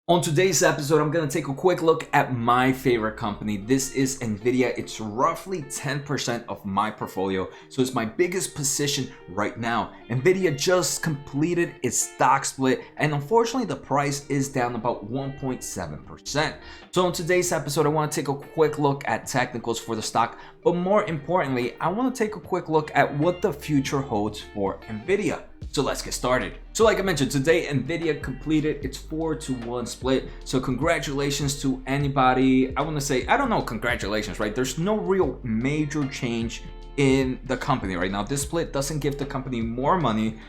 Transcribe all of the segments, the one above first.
On today's episode, I'm going to take a quick look at my favorite company. This is Nvidia. It's roughly 10% of my portfolio, so it's my biggest position right now. Nvidia just completed its stock split, and unfortunately, the price is down about 1.7%. So in today's episode, I want to take a quick look at technicals for the stock, but more importantly, I want to take a quick look at what the future holds for Nvidia. So let's get started. So like I mentioned, today Nvidia completed its 4-to-1 split. So congratulations to anybody. I want to say, I don't know, congratulations, right? There's no real major change in the company right now. This split doesn't give the company more money.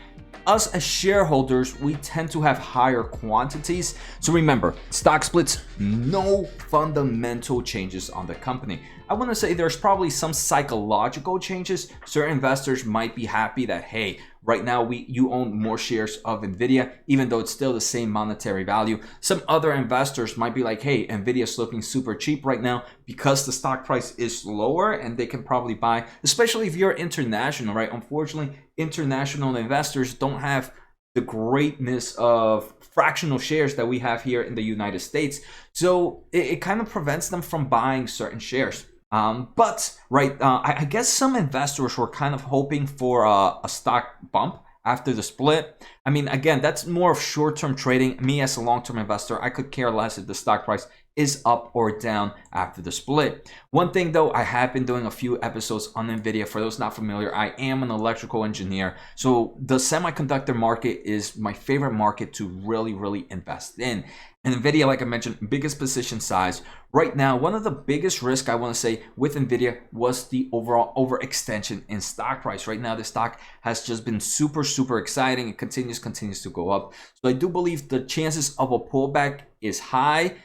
Us as shareholders, we tend to have higher quantities. So remember, stock splits, no fundamental changes on the company. I want to say there's probably some psychological changes. Certain investors might be happy that, hey, right now you own more shares of Nvidia, even though it's still the same monetary value. Some other investors might be like, hey, Nvidia's looking super cheap right now because the stock price is lower and they can probably buy, especially if you're international, right? Unfortunately, international investors don't have the greatness of fractional shares that we have here in the United States. So it kind of prevents them from buying certain shares. I guess some investors were kind of hoping for a stock bump after the split. I mean, again, that's more of short-term trading. Me as a long-term investor, I could care less if the stock price is up or down after the split. One thing though, I have been doing a few episodes on Nvidia. For those not familiar, I am an electrical engineer. So the semiconductor market is my favorite market to really invest in. And Nvidia, like I mentioned, biggest position size. Right now, one of the biggest risks I want to say with Nvidia was the overall overextension in stock price. Right now, the stock has just been super exciting. It continues to go up. So I do believe the chances of a pullback is high.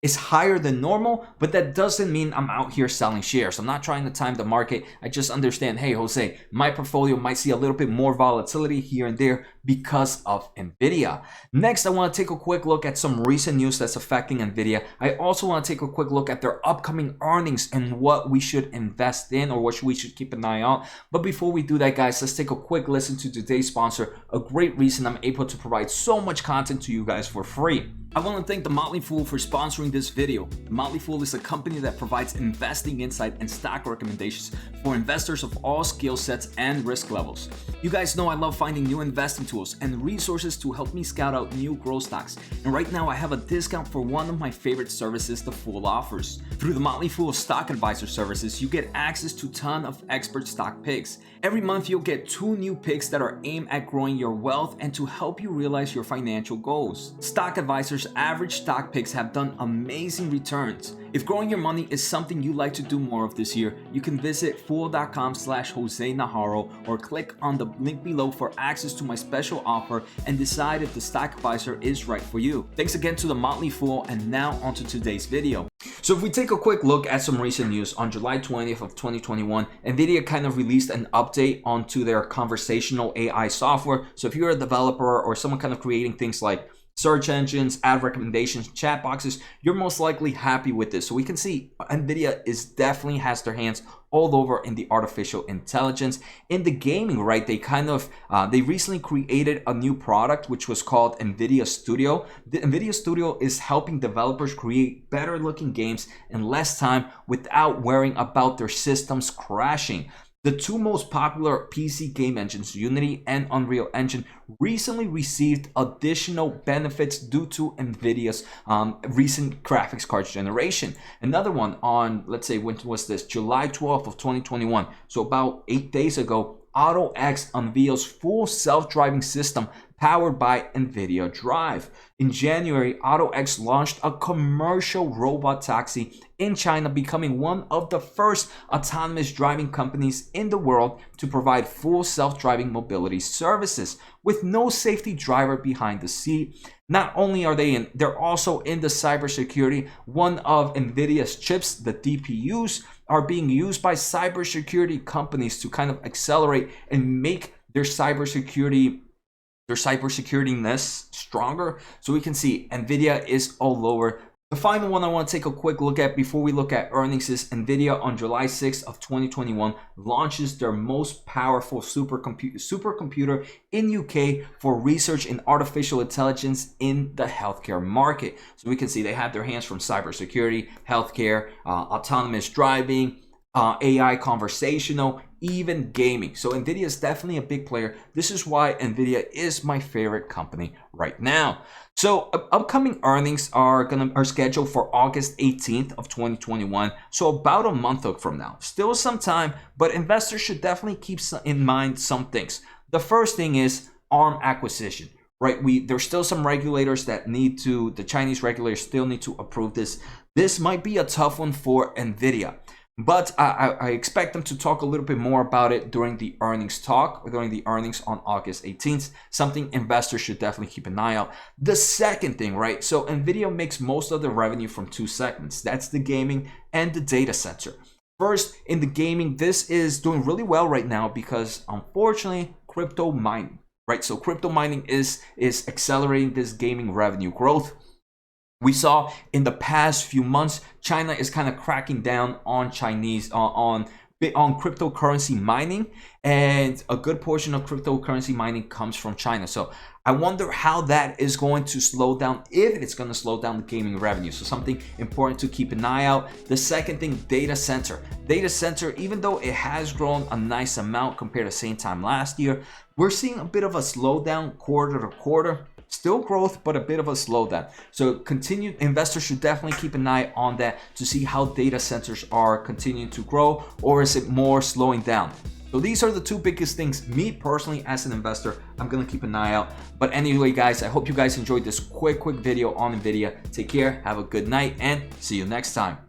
It's higher than normal, but that doesn't mean I'm out here selling shares. I'm not trying to time the market. I just understand, hey, Jose, my portfolio might see a little bit more volatility here and there because of Nvidia. Next, I want to take a quick look at some recent news that's affecting Nvidia. I also want to take a quick look at their upcoming earnings and what we should invest in or what we should keep an eye on. But before we do that, guys, let's take a quick listen to today's sponsor, a great reason I'm able to provide so much content to you guys for free. I want to thank the Motley for sponsoring this video. The Motley is a company that provides investing insight and stock recommendations for investors of all skill sets and risk levels. You guys know I love finding new investing tools and resources to help me scout out new growth stocks. And right now I have a discount for one of my favorite services, the Fool offers. Through the Motley Stock Advisor services, you get access to a ton of expert stock picks. Every month you'll get 2 new picks that are aimed at growing your wealth and to help you realize your financial goals. Stock Advisor's average stock picks have done amazing returns. If growing your money is something you like to do more of this year, you can visit fool.com/Jose Najarro or click on the link below for access to my special offer and decide if the stock advisor is right for you. Thanks again to the Motley Fool, and now onto today's video. So if we take a quick look at some recent news, on July 20th of 2021, Nvidia kind of released an update onto their conversational AI software. So if you're a developer or someone kind of creating things like search engines, ad recommendations, chat boxes, you're most likely happy with this. So we can see Nvidia definitely has their hands all over in the artificial intelligence. In the gaming, right, they recently created a new product which was called Nvidia Studio. The Nvidia Studio is helping developers create better looking games in less time without worrying about their systems crashing. The 2 most popular PC game engines, Unity and Unreal Engine, recently received additional benefits due to Nvidia's recent graphics cards generation. Another one on, let's say, when was this? July 12th of 2021. So about 8 days ago, AutoX unveils full self-driving system powered by Nvidia Drive. In January, AutoX launched a commercial robot taxi in China, becoming one of the first autonomous driving companies in the world to provide full self-driving mobility services with no safety driver behind the seat. Not only are they're also in the cybersecurity. One of Nvidia's chips, the DPUs, are being used by cybersecurity companies to kind of accelerate and make their cybersecurity ness stronger. So we can see Nvidia is all over The final one I want to take a quick look at before we look at earnings is Nvidia on July 6th of 2021 launches their most powerful supercomputer in UK for research in artificial intelligence in the healthcare market. So we can see they have their hands from cybersecurity, healthcare, autonomous driving, AI conversational, even gaming. So Nvidia is definitely a big player. This is why Nvidia is my favorite company right now. So upcoming earnings are scheduled for August 18th of 2021. So about a month from now. Still some time, but investors should definitely keep in mind some things. The first thing is ARM acquisition. Right, there's still some regulators that the Chinese regulators still need to approve this. This might be a tough one for Nvidia. But I expect them to talk a little bit more about it during the earnings talk, or during the earnings on August 18th, something investors should definitely keep an eye out. The second thing, right? So Nvidia makes most of the revenue from two segments. That's the gaming and the data center. First, in the gaming, this is doing really well right now because unfortunately, crypto mining, right? So crypto mining is accelerating this gaming revenue growth. We saw in the past few months, China is kind of cracking down on on cryptocurrency mining, and a good portion of cryptocurrency mining comes from China. So I wonder how that is going to slow down, if it's going to slow down the gaming revenue. So something important to keep an eye out. The second thing, data center. Data center, even though it has grown a nice amount compared to the same time last year, we're seeing a bit of a slowdown quarter to quarter. Still growth, but a bit of a slowdown. So investors should definitely keep an eye on that to see how data centers are continuing to grow, or is it more slowing down? So these are the two biggest things. Me personally, as an investor, I'm gonna keep an eye out. But anyway, guys, I hope you guys enjoyed this quick video on Nvidia. Take care, have a good night, and see you next time.